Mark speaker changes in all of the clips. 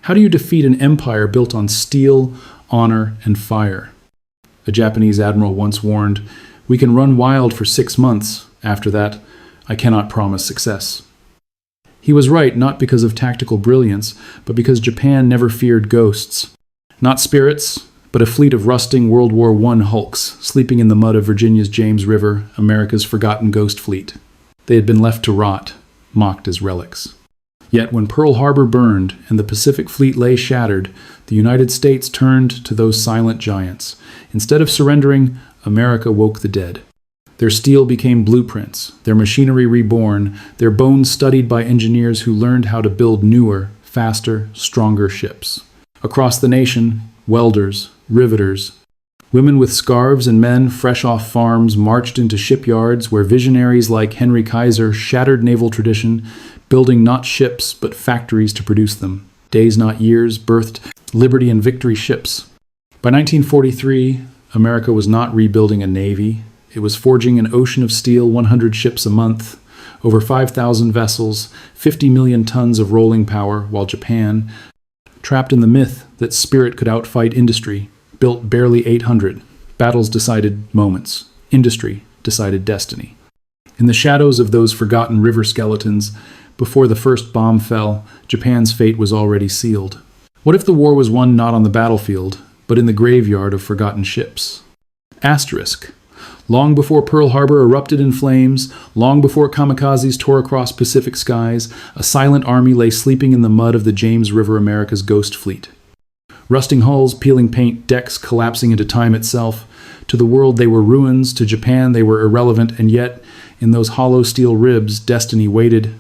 Speaker 1: How do you defeat an empire built on steel, honor, and fire? A Japanese admiral once warned, "We can run wild for 6 months. After that, I cannot promise success." He was right, not because of tactical brilliance, but because Japan never feared ghosts. Not spirits, but a fleet of rusting World War I hulks sleeping in the mud of Virginia's James River, America's forgotten ghost fleet. They had been left to rot, mocked as relics. Yet when Pearl Harbor burned and the Pacific Fleet lay shattered, the United States turned to those silent giants. Instead of surrendering, America woke the dead. Their steel became blueprints, their machinery reborn, their bones studied by engineers who learned how to build newer, faster, stronger ships. Across the nation, welders, riveters, women with scarves and men fresh off farms marched into shipyards where visionaries like Henry Kaiser shattered naval tradition, building not ships but factories to produce them. Days, not years, birthed Liberty and Victory ships. By 1943, America was not rebuilding a navy. It was forging an ocean of steel, 100 ships a month, over 5,000 vessels, 50 million tons of rolling power, while Japan, trapped in the myth that spirit could outfight industry, built barely 800. Battles decided moments. Industry decided destiny. In the shadows of those forgotten river skeletons, before the first bomb fell, Japan's fate was already sealed. What if the war was won not on the battlefield, but in the graveyard of forgotten ships? Asterisk. Long before Pearl Harbor erupted in flames, long before kamikazes tore across Pacific skies, a silent army lay sleeping in the mud of the James River, America's ghost fleet. Rusting hulls, peeling paint, decks collapsing into time itself. To the world they were ruins, to Japan they were irrelevant, and yet, in those hollow steel ribs, destiny waited.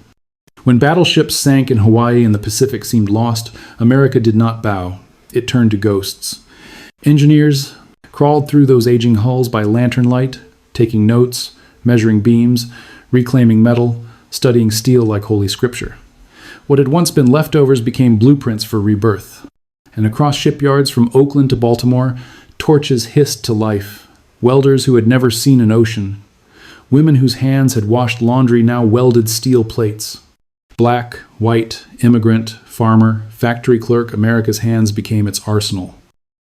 Speaker 1: When battleships sank in Hawaii and the Pacific seemed lost, America did not bow. It turned to ghosts. Engineers crawled through those aging hulls by lantern light, taking notes, measuring beams, reclaiming metal, studying steel like Holy Scripture. What had once been leftovers became blueprints for rebirth. And across shipyards from Oakland to Baltimore, torches hissed to life. Welders who had never seen an ocean. Women whose hands had washed laundry now welded steel plates. Black, white, immigrant, farmer, factory clerk, America's hands became its arsenal.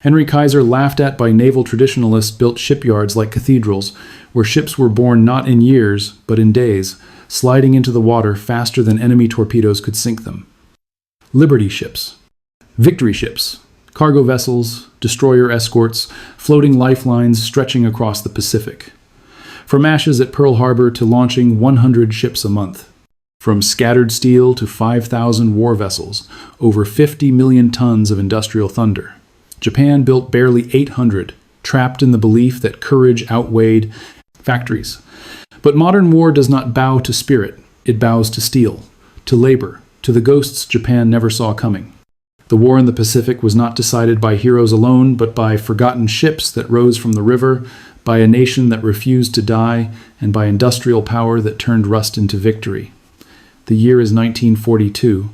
Speaker 1: Henry Kaiser, laughed at by naval traditionalists, built shipyards like cathedrals, where ships were born not in years, but in days, sliding into the water faster than enemy torpedoes could sink them. Liberty ships, victory ships, cargo vessels, destroyer escorts, floating lifelines stretching across the Pacific. From ashes at Pearl Harbor to launching 100 ships a month. From scattered steel to 5,000 war vessels, over 50 million tons of industrial thunder. Japan built barely 800, trapped in the belief that courage outweighed factories. But modern war does not bow to spirit. It bows to steel, to labor, to the ghosts Japan never saw coming. The war in the Pacific was not decided by heroes alone, but by forgotten ships that rose from the river, by a nation that refused to die, and by industrial power that turned rust into victory. The year is 1942.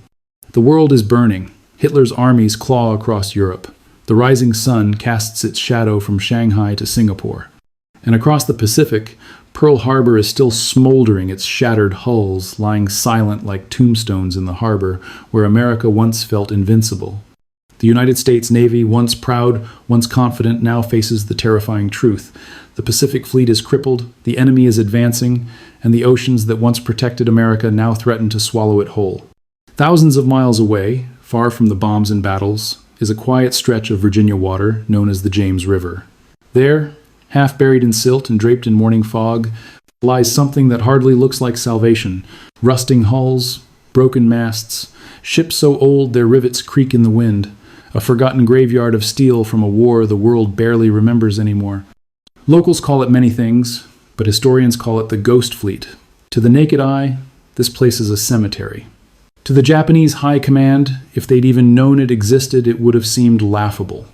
Speaker 1: The world is burning. Hitler's armies claw across Europe. The rising sun casts its shadow from Shanghai to Singapore. And across the Pacific, Pearl Harbor is still smoldering, its shattered hulls lying silent like tombstones in the harbor where America once felt invincible. The United States Navy, once proud, once confident, now faces the terrifying truth. The Pacific Fleet is crippled, the enemy is advancing, and the oceans that once protected America now threaten to swallow it whole. Thousands of miles away, far from the bombs and battles, is a quiet stretch of Virginia water known as the James River. There, half buried in silt and draped in morning fog, lies something that hardly looks like salvation. Rusting hulls, broken masts, ships so old their rivets creak in the wind, a forgotten graveyard of steel from a war the world barely remembers anymore. Locals call it many things, but historians call it the Ghost Fleet. To the naked eye, this place is a cemetery. To the Japanese high command, if they'd even known it existed, it would have seemed laughable.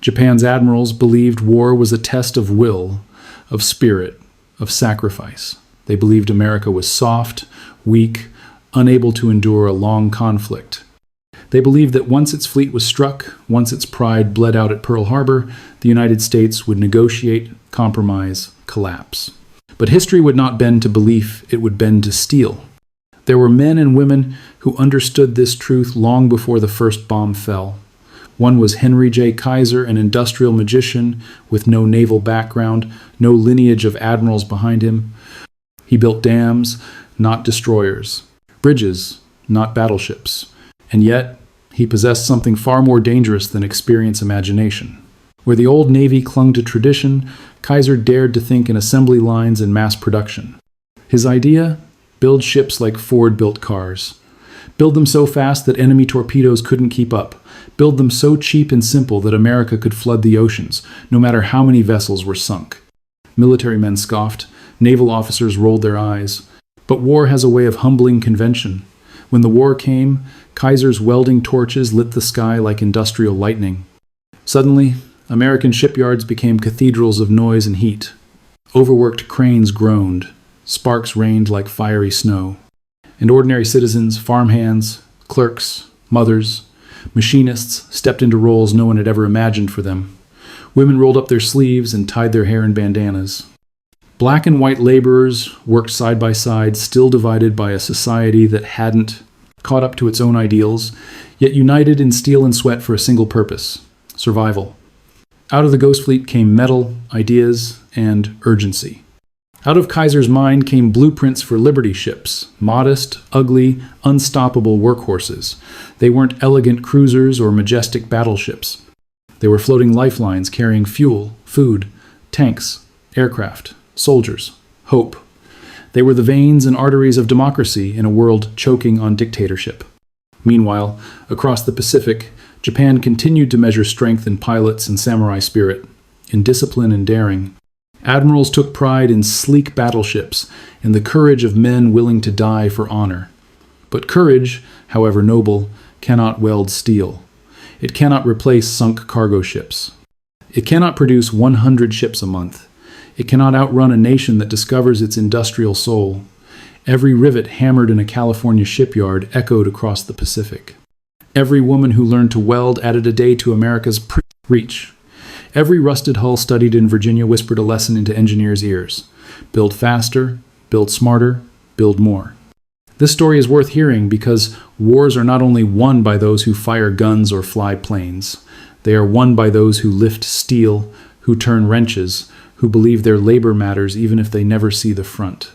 Speaker 1: Japan's admirals believed war was a test of will, of spirit, of sacrifice. They believed America was soft, weak, unable to endure a long conflict. They believed that once its fleet was struck, once its pride bled out at Pearl Harbor, the United States would negotiate, compromise, collapse. But history would not bend to belief, it would bend to steel. There were men and women who understood this truth long before the first bomb fell. One was Henry J. Kaiser, an industrial magician with no naval background, no lineage of admirals behind him. He built dams, not destroyers, bridges, not battleships, and yet he possessed something far more dangerous than experience imagination. Where the old Navy clung to tradition, Kaiser dared to think in assembly lines and mass production. His idea? Build ships like Ford built cars. Build them so fast that enemy torpedoes couldn't keep up. Build them so cheap and simple that America could flood the oceans, no matter how many vessels were sunk. Military men scoffed. Naval officers rolled their eyes. But war has a way of humbling convention. When the war came, Kaiser's welding torches lit the sky like industrial lightning. Suddenly, American shipyards became cathedrals of noise and heat. Overworked cranes groaned. Sparks rained like fiery snow. And ordinary citizens, farmhands, clerks, mothers, machinists stepped into roles no one had ever imagined for them. Women rolled up their sleeves and tied their hair in bandanas. Black and white laborers worked side by side, still divided by a society that hadn't caught up to its own ideals, yet united in steel and sweat for a single purpose: survival. Out of the Ghost Fleet came metal, ideas, and urgency. Out of Kaiser's mind came blueprints for Liberty ships, modest, ugly, unstoppable workhorses. They weren't elegant cruisers or majestic battleships. They were floating lifelines carrying fuel, food, tanks, aircraft, soldiers, hope. They were the veins and arteries of democracy in a world choking on dictatorship. Meanwhile, across the Pacific, Japan continued to measure strength in pilots and samurai spirit, in discipline and daring. Admirals took pride in sleek battleships, in the courage of men willing to die for honor. But courage, however noble, cannot weld steel. It cannot replace sunk cargo ships. It cannot produce 100 ships a month. It cannot outrun a nation that discovers its industrial soul. Every rivet hammered in a California shipyard echoed across the Pacific. Every woman who learned to weld added a day to America's reach. Every rusted hull studied in Virginia whispered a lesson into engineers' ears. Build faster, build smarter, build more. This story is worth hearing because wars are not only won by those who fire guns or fly planes. They are won by those who lift steel, who turn wrenches, who believe their labor matters even if they never see the front.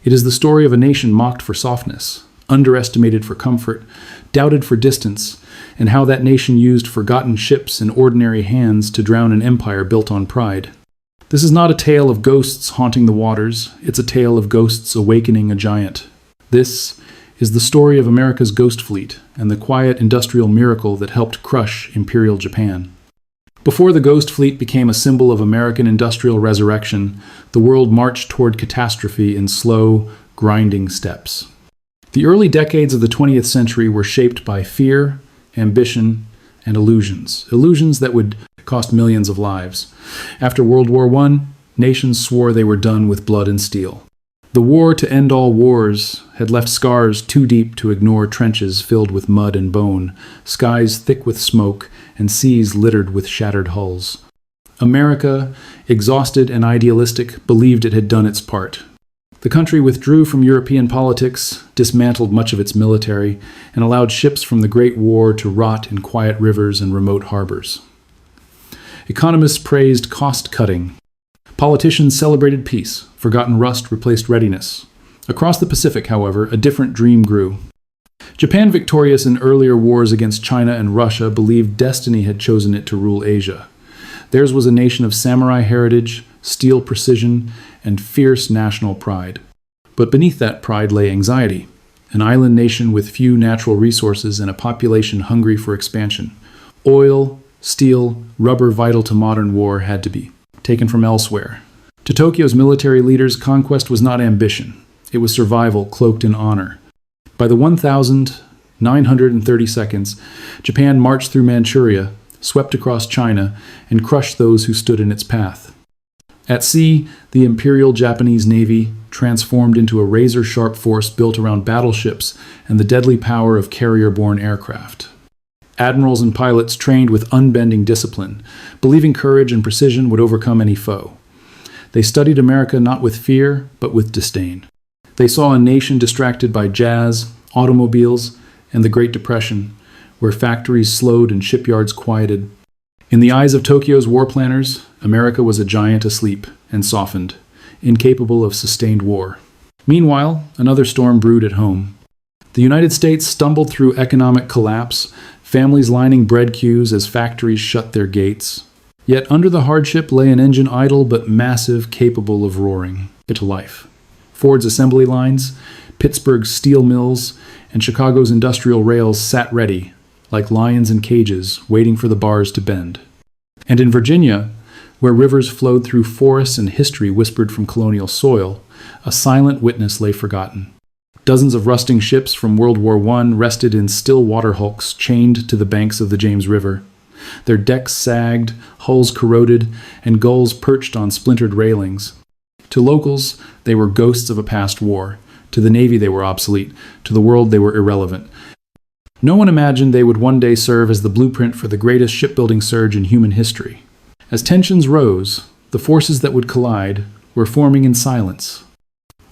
Speaker 1: It is the story of a nation mocked for softness, underestimated for comfort, doubted for distance, and how that nation used forgotten ships and ordinary hands to drown an empire built on pride. This is not a tale of ghosts haunting the waters, it's a tale of ghosts awakening a giant. This is the story of America's Ghost Fleet and the quiet industrial miracle that helped crush Imperial Japan. Before the Ghost Fleet became a symbol of American industrial resurrection, the world marched toward catastrophe in slow, grinding steps. The early decades of the 20th century were shaped by fear, ambition, and illusions that would cost millions of lives. After World War I, nations swore they were done with blood and steel. The war to end all wars had left scars too deep to ignore trenches filled with mud and bone, skies thick with smoke, and seas littered with shattered hulls. America, exhausted and idealistic, believed it had done its part. The country withdrew from European politics, dismantled much of its military, and allowed ships from the Great War to rot in quiet rivers and remote harbors. Economists praised cost-cutting. Politicians celebrated peace. Forgotten rust replaced readiness. Across the Pacific, however, a different dream grew. Japan, victorious in earlier wars against China and Russia, believed destiny had chosen it to rule Asia. Theirs was a nation of samurai heritage, steel precision, and fierce national pride. But beneath that pride lay anxiety, an island nation with few natural resources and a population hungry for expansion. Oil, steel, rubber vital to modern war had to be taken from elsewhere. To Tokyo's military leaders, conquest was not ambition. It was survival cloaked in honor. By the 1,932nd, Japan marched through Manchuria, swept across China, and crushed those who stood in its path. At sea, the Imperial Japanese Navy transformed into a razor-sharp force built around battleships and the deadly power of carrier-borne aircraft. Admirals and pilots trained with unbending discipline, believing courage and precision would overcome any foe. They studied America not with fear, but with disdain. They saw a nation distracted by jazz, automobiles, and the Great Depression, where factories slowed and shipyards quieted. In the eyes of Tokyo's war planners, America was a giant asleep and softened, incapable of sustained war. Meanwhile, another storm brewed at home. The United States stumbled through economic collapse, families lining bread queues as factories shut their gates. Yet under the hardship lay an engine idle but massive, capable of roaring into life. Ford's assembly lines, Pittsburgh's steel mills, and Chicago's industrial rails sat ready, like lions in cages, waiting for the bars to bend. And in Virginia, where rivers flowed through forests and history whispered from colonial soil, a silent witness lay forgotten. Dozens of rusting ships from World War I rested in still water hulks chained to the banks of the James River. Their decks sagged, hulls corroded, and gulls perched on splintered railings. To locals, they were ghosts of a past war. To the Navy, they were obsolete. To the world, they were irrelevant. No one imagined they would one day serve as the blueprint for the greatest shipbuilding surge in human history. As tensions rose, the forces that would collide were forming in silence.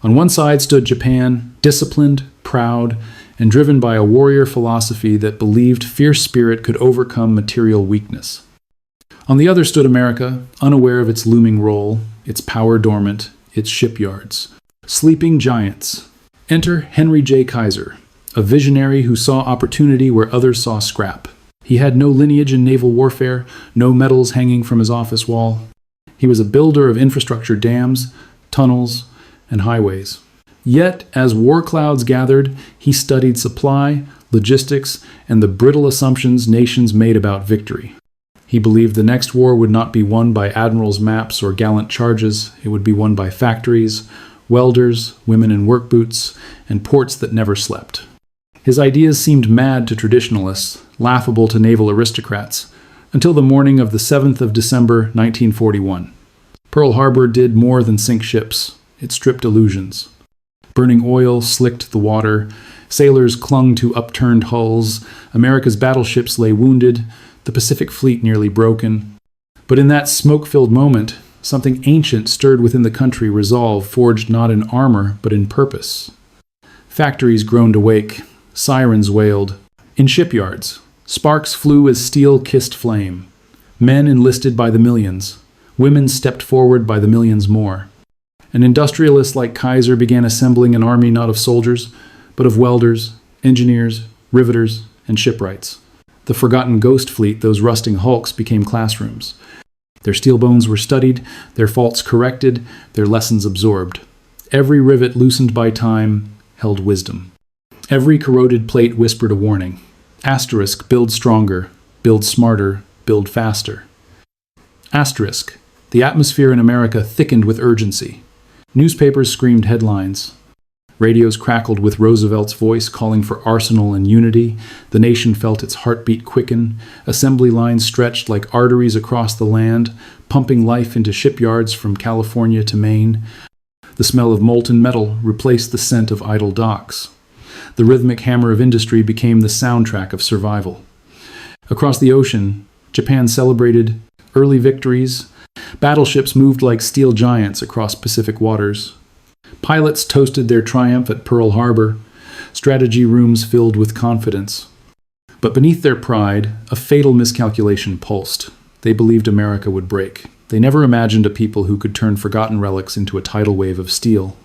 Speaker 1: On one side stood Japan, disciplined, proud, and driven by a warrior philosophy that believed fierce spirit could overcome material weakness. On the other stood America, unaware of its looming role, its power dormant, its shipyards. Sleeping giants. Enter Henry J. Kaiser, a visionary who saw opportunity where others saw scrap. He had no lineage in naval warfare, no medals hanging from his office wall. He was a builder of infrastructure dams, tunnels, and highways. Yet, as war clouds gathered, he studied supply, logistics, and the brittle assumptions nations made about victory. He believed the next war would not be won by admirals' maps or gallant charges. It would be won by factories, welders, women in work boots, and ports that never slept. His ideas seemed mad to traditionalists, laughable to naval aristocrats, until the morning of the 7th of December, 1941. Pearl Harbor did more than sink ships. It stripped illusions. Burning oil slicked the water. Sailors clung to upturned hulls. America's battleships lay wounded. The Pacific Fleet nearly broken. But in that smoke-filled moment, something ancient stirred within the country, resolve forged not in armor, but in purpose. Factories groaned awake. Sirens wailed. In shipyards, sparks flew as steel kissed flame. Men enlisted by the millions. Women stepped forward by the millions more. An industrialist like Kaiser began assembling an army not of soldiers, but of welders, engineers, riveters, and shipwrights. The forgotten ghost fleet, those rusting hulks, became classrooms. Their steel bones were studied, their faults corrected, their lessons absorbed. Every rivet loosened by time held wisdom. Every corroded plate whispered a warning. Asterisk, build stronger, build smarter, build faster. Asterisk, the atmosphere in America thickened with urgency. Newspapers screamed headlines. Radios crackled with Roosevelt's voice calling for arsenal and unity. The nation felt its heartbeat quicken. Assembly lines stretched like arteries across the land, pumping life into shipyards from California to Maine. The smell of molten metal replaced the scent of idle docks. The rhythmic hammer of industry became the soundtrack of survival. Across the ocean, Japan celebrated early victories. Battleships moved like steel giants across Pacific waters. Pilots toasted their triumph at Pearl Harbor, strategy rooms filled with confidence. But beneath their pride, a fatal miscalculation pulsed. They believed America would break. They never imagined a people who could turn forgotten relics into a tidal wave of steel.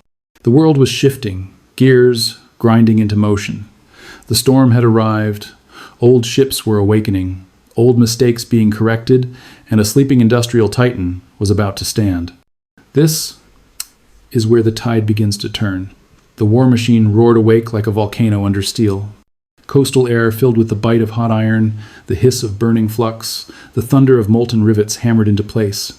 Speaker 1: The world was shifting, gears grinding into motion. The storm had arrived. Old ships were awakening, old mistakes being corrected, and a sleeping industrial titan was about to stand. This is where the tide begins to turn. The war machine roared awake like a volcano under steel. Coastal air filled with the bite of hot iron, the hiss of burning flux, the thunder of molten rivets hammered into place.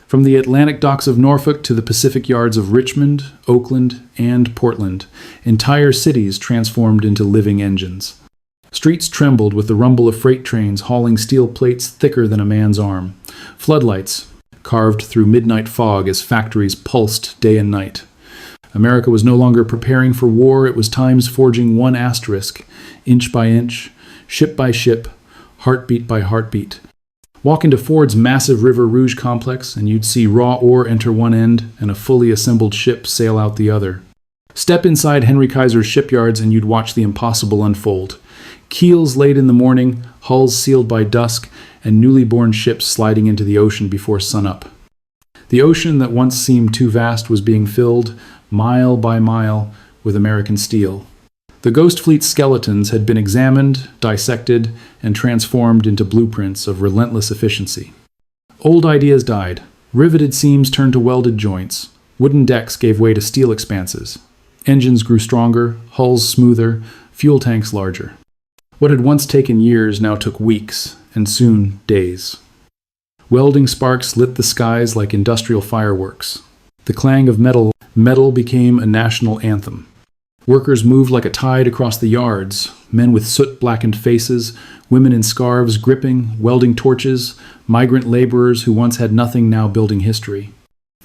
Speaker 1: From the Atlantic docks of Norfolk to the Pacific yards of Richmond, Oakland, and Portland, entire cities transformed into living engines. Streets trembled with the rumble of freight trains hauling steel plates thicker than a man's arm. Floodlights carved through midnight fog as factories pulsed day and night. America was no longer preparing for war. It was times forging one asterisk, inch by inch, ship by ship, heartbeat by heartbeat. Walk into Ford's massive River Rouge complex, and you'd see raw ore enter one end and a fully assembled ship sail out the other. Step inside Henry Kaiser's shipyards and you'd watch the impossible unfold. Keels laid in the morning, hulls sealed by dusk, and newly born ships sliding into the ocean before sunup. The ocean that once seemed too vast was being filled, mile by mile, with American steel. The Ghost Fleet skeletons had been examined, dissected, and transformed into blueprints of relentless efficiency. Old ideas died. Riveted seams turned to welded joints. Wooden decks gave way to steel expanses. Engines grew stronger, hulls smoother, fuel tanks larger. What had once taken years now took weeks, and soon days. Welding sparks lit the skies like industrial fireworks. The clang of metal became a national anthem. Workers moved like a tide across the yards, men with soot-blackened faces, women in scarves gripping, welding torches, migrant laborers who once had nothing now building history.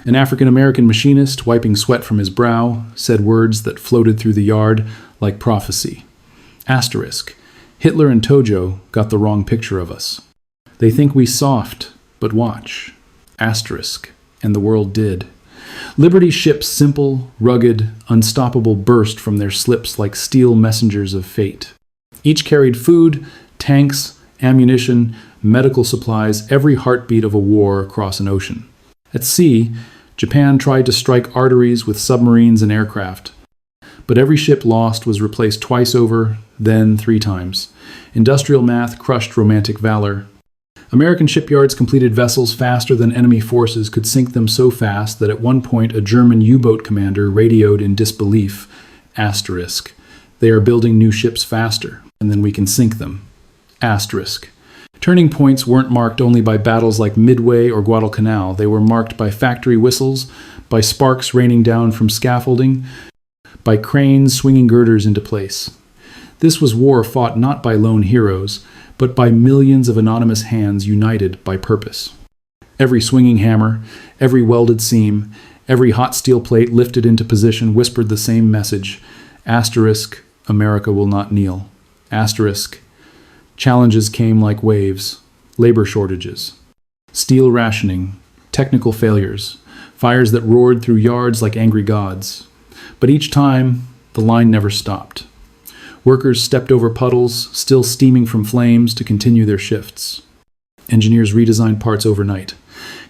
Speaker 1: An African-American machinist, wiping sweat from his brow, said words that floated through the yard like prophecy. Asterisk. Hitler and Tojo got the wrong picture of us. They think we soft, but watch. Asterisk. And the world did. Liberty's ships, simple, rugged, unstoppable, burst from their slips like steel messengers of fate. Each carried food, tanks, ammunition, medical supplies, every heartbeat of a war across an ocean. At sea, Japan tried to strike arteries with submarines and aircraft. But every ship lost was replaced twice over, then 3 times. Industrial math crushed romantic valor. American shipyards completed vessels faster than enemy forces could sink them so fast that at one point a German U-boat commander radioed in disbelief, asterisk, they are building new ships faster, and then we can sink them, asterisk. Turning points weren't marked only by battles like Midway or Guadalcanal. They were marked by factory whistles, by sparks raining down from scaffolding, by cranes swinging girders into place. This was war fought not by lone heroes, but by millions of anonymous hands united by purpose. Every swinging hammer, every welded seam, every hot steel plate lifted into position whispered the same message, asterisk, America will not kneel, asterisk. Challenges came like waves, labor shortages, steel rationing, technical failures, fires that roared through yards like angry gods. But each time, the line never stopped. Workers stepped over puddles, still steaming from flames, to continue their shifts. Engineers redesigned parts overnight.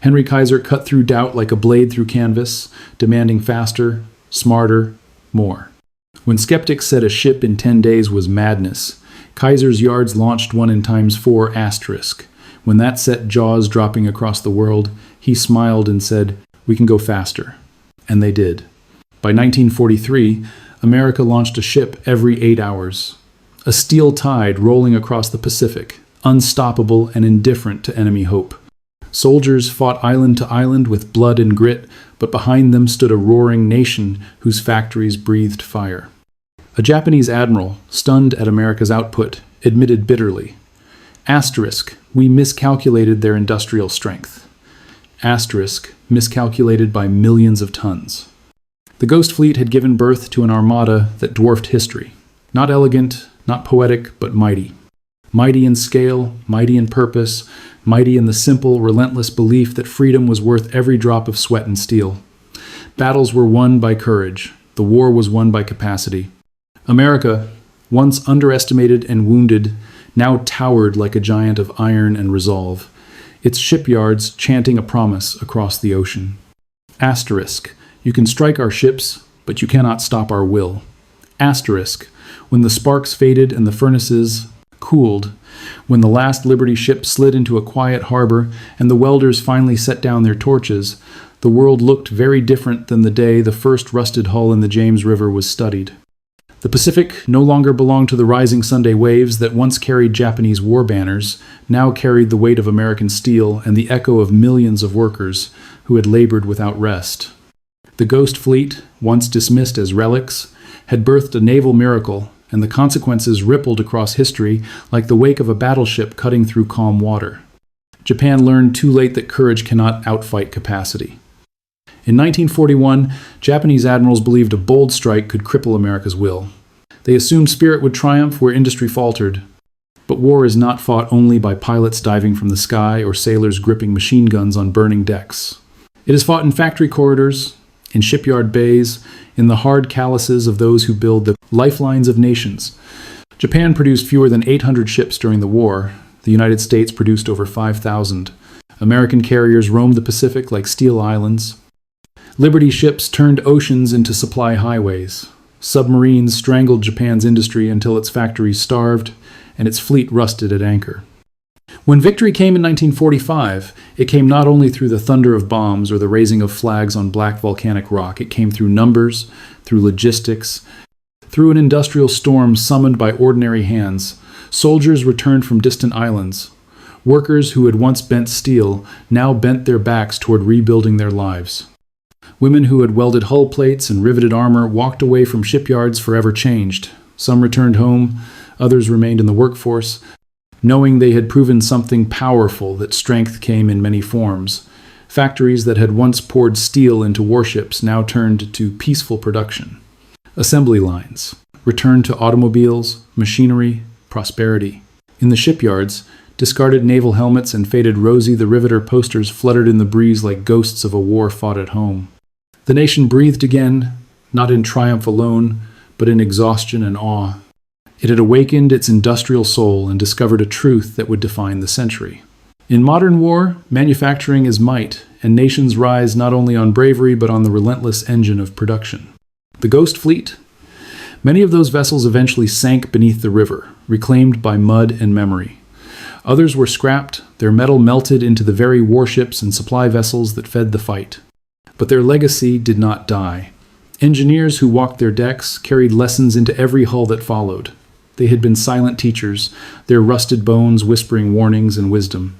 Speaker 1: Henry Kaiser cut through doubt like a blade through canvas, demanding faster, smarter, more. When skeptics said a ship in 10 days was madness, Kaiser's yards launched one in ×4 asterisk. When that set jaws dropping across the world, he smiled and said, "We can go faster." And they did. By 1943, America launched a ship every 8 hours. A steel tide rolling across the Pacific, unstoppable and indifferent to enemy hope. Soldiers fought island to island with blood and grit, but behind them stood a roaring nation whose factories breathed fire. A Japanese admiral, stunned at America's output, admitted bitterly, asterisk, we miscalculated their industrial strength. Asterisk, miscalculated by millions of tons. The Ghost Fleet had given birth to an armada that dwarfed history. Not elegant, not poetic, but mighty. Mighty in scale, mighty in purpose, mighty in the simple, relentless belief that freedom was worth every drop of sweat and steel. Battles were won by courage. The war was won by capacity. America, once underestimated and wounded, now towered like a giant of iron and resolve, its shipyards chanting a promise across the ocean. Asterisk, you can strike our ships, but you cannot stop our will. Asterisk, when the sparks faded and the furnaces cooled, when the last Liberty ship slid into a quiet harbor and the welders finally set down their torches, the world looked very different than the day the first rusted hull in the James River was studied. The Pacific no longer belonged to the rising Sunday waves that once carried Japanese war banners, now carried the weight of American steel and the echo of millions of workers who had labored without rest. The Ghost Fleet, once dismissed as relics, had birthed a naval miracle, and the consequences rippled across history like the wake of a battleship cutting through calm water. Japan learned too late that courage cannot outfight capacity. In 1941, Japanese admirals believed a bold strike could cripple America's will. They assumed spirit would triumph where industry faltered. But war is not fought only by pilots diving from the sky or sailors gripping machine guns on burning decks. It is fought in factory corridors, in shipyard bays, in the hard calluses of those who build the lifelines of nations. Japan produced fewer than 800 ships during the war. The United States produced over 5,000. American carriers roamed the Pacific like steel islands. Liberty ships turned oceans into supply highways. Submarines strangled Japan's industry until its factories starved and its fleet rusted at anchor. When victory came in 1945, it came not only through the thunder of bombs or the raising of flags on black volcanic rock, it came through numbers, through logistics, through an industrial storm summoned by ordinary hands. Soldiers returned from distant islands. Workers who had once bent steel now bent their backs toward rebuilding their lives. Women who had welded hull plates and riveted armor walked away from shipyards forever changed. Some returned home, others remained in the workforce, knowing they had proven something powerful, that strength came in many forms. Factories that had once poured steel into warships now turned to peaceful production. Assembly lines returned to automobiles, machinery, prosperity. In the shipyards, discarded naval helmets and faded Rosie the Riveter posters fluttered in the breeze like ghosts of a war fought at home. The nation breathed again, not in triumph alone, but in exhaustion and awe. It had awakened its industrial soul and discovered a truth that would define the century. In modern war, manufacturing is might, and nations rise not only on bravery but on the relentless engine of production. The Ghost Fleet? Many of those vessels eventually sank beneath the river, reclaimed by mud and memory. Others were scrapped, their metal melted into the very warships and supply vessels that fed the fight. But their legacy did not die. Engineers who walked their decks carried lessons into every hull that followed. They had been silent teachers, their rusted bones whispering warnings and wisdom.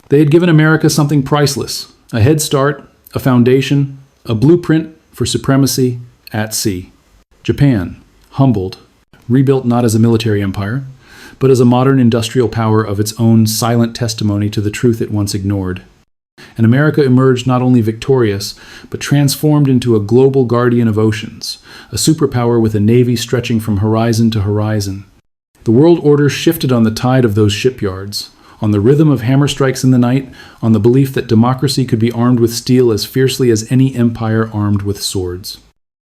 Speaker 1: They had given America something priceless, a head start, a foundation, a blueprint for supremacy at sea. Japan, humbled, rebuilt not as a military empire, but as a modern industrial power of its own silent testimony to the truth it once ignored. And America emerged not only victorious, but transformed into a global guardian of oceans, a superpower with a navy stretching from horizon to horizon. The world order shifted on the tide of those shipyards, on the rhythm of hammer strikes in the night, on the belief that democracy could be armed with steel as fiercely as any empire armed with swords.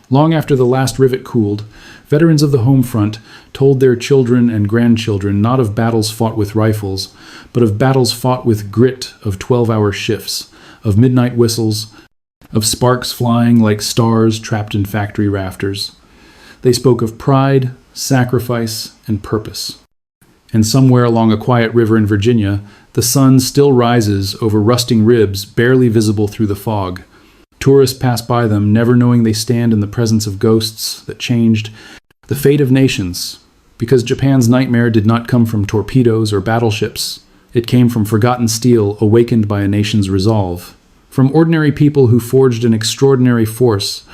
Speaker 1: Long after the last rivet cooled, veterans of the home front told their children and grandchildren not of battles fought with rifles, but of battles fought with grit of 12-hour shifts, of midnight whistles, of sparks flying like stars trapped in factory rafters. They spoke of pride, sacrifice, and purpose. And somewhere along a quiet river in Virginia, the sun still rises over rusting ribs barely visible through the fog. Tourists pass by them, never knowing they stand in the presence of ghosts that changed the fate of nations, because Japan's nightmare did not come from torpedoes or battleships. It came from forgotten steel awakened by a nation's resolve, from ordinary people who forged an extraordinary force,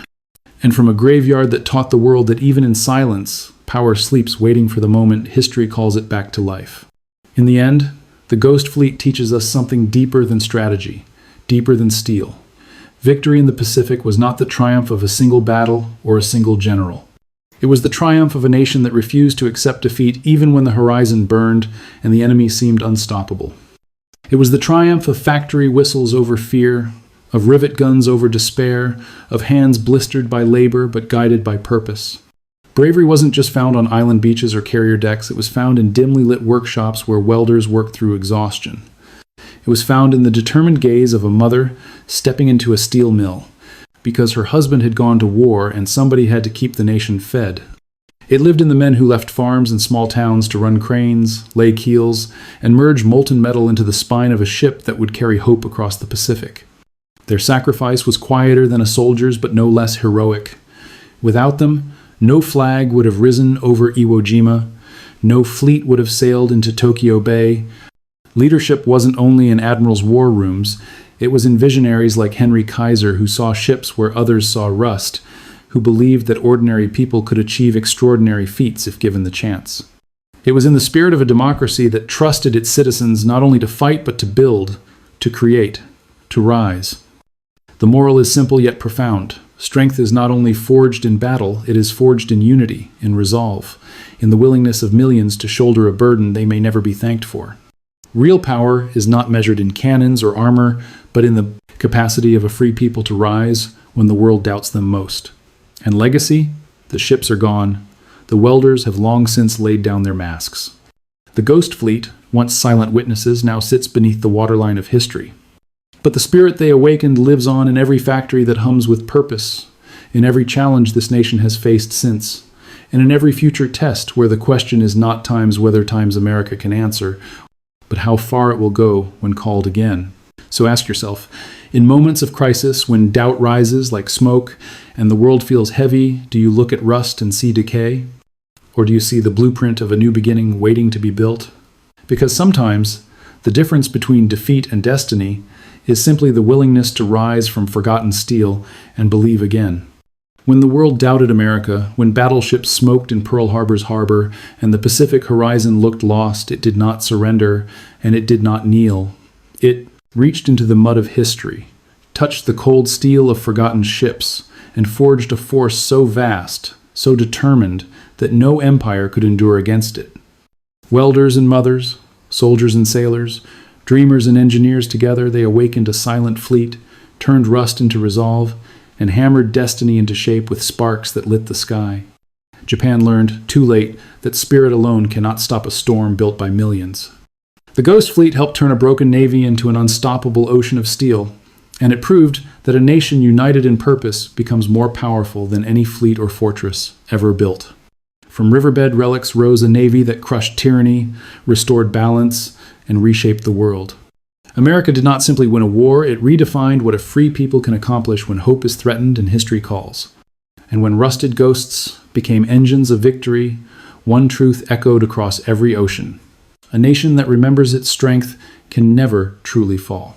Speaker 1: and from a graveyard that taught the world that even in silence, power sleeps waiting for the moment history calls it back to life. In the end, the Ghost Fleet teaches us something deeper than strategy, deeper than steel. Victory in the Pacific was not the triumph of a single battle or a single general. It was the triumph of a nation that refused to accept defeat even when the horizon burned and the enemy seemed unstoppable. It was the triumph of factory whistles over fear, of rivet guns over despair, of hands blistered by labor but guided by purpose. Bravery wasn't just found on island beaches or carrier decks, it was found in dimly lit workshops where welders worked through exhaustion. It was found in the determined gaze of a mother stepping into a steel mill, because her husband had gone to war and somebody had to keep the nation fed. It lived in the men who left farms and small towns to run cranes, lay keels, and merge molten metal into the spine of a ship that would carry hope across the Pacific. Their sacrifice was quieter than a soldier's, but no less heroic. Without them, no flag would have risen over Iwo Jima, no fleet would have sailed into Tokyo Bay. Leadership wasn't only in admirals' war rooms, it was in visionaries like Henry Kaiser who saw ships where others saw rust, who believed that ordinary people could achieve extraordinary feats if given the chance. It was in the spirit of a democracy that trusted its citizens not only to fight but to build, to create, to rise. The moral is simple yet profound. Strength is not only forged in battle, it is forged in unity, in resolve, in the willingness of millions to shoulder a burden they may never be thanked for. Real power is not measured in cannons or armor, but in the capacity of a free people to rise when the world doubts them most. And legacy? The ships are gone. The welders have long since laid down their masks. The Ghost Fleet, once silent witnesses, now sits beneath the waterline of history. But the spirit they awakened lives on in every factory that hums with purpose, in every challenge this nation has faced since, and in every future test where the question is not times whether times America can answer, but how far it will go when called again. So ask yourself, in moments of crisis, when doubt rises like smoke and the world feels heavy, do you look at rust and see decay? Or do you see the blueprint of a new beginning waiting to be built? Because sometimes the difference between defeat and destiny is simply the willingness to rise from forgotten steel and believe again. When the world doubted America, when battleships smoked in Pearl Harbor's harbor and the Pacific horizon looked lost, it did not surrender and it did not kneel. It reached into the mud of history, touched the cold steel of forgotten ships, and forged a force so vast, so determined, that no empire could endure against it. Welders and mothers, soldiers and sailors, dreamers and engineers together, they awakened a silent fleet, turned rust into resolve, and hammered destiny into shape with sparks that lit the sky. Japan learned, too late, that spirit alone cannot stop a storm built by millions. The Ghost Fleet helped turn a broken navy into an unstoppable ocean of steel, and it proved that a nation united in purpose becomes more powerful than any fleet or fortress ever built. From riverbed relics rose a navy that crushed tyranny, restored balance, and reshaped the world. America did not simply win a war, it redefined what a free people can accomplish when hope is threatened and history calls. And when rusted ghosts became engines of victory, one truth echoed across every ocean. A nation that remembers its strength can never truly fall.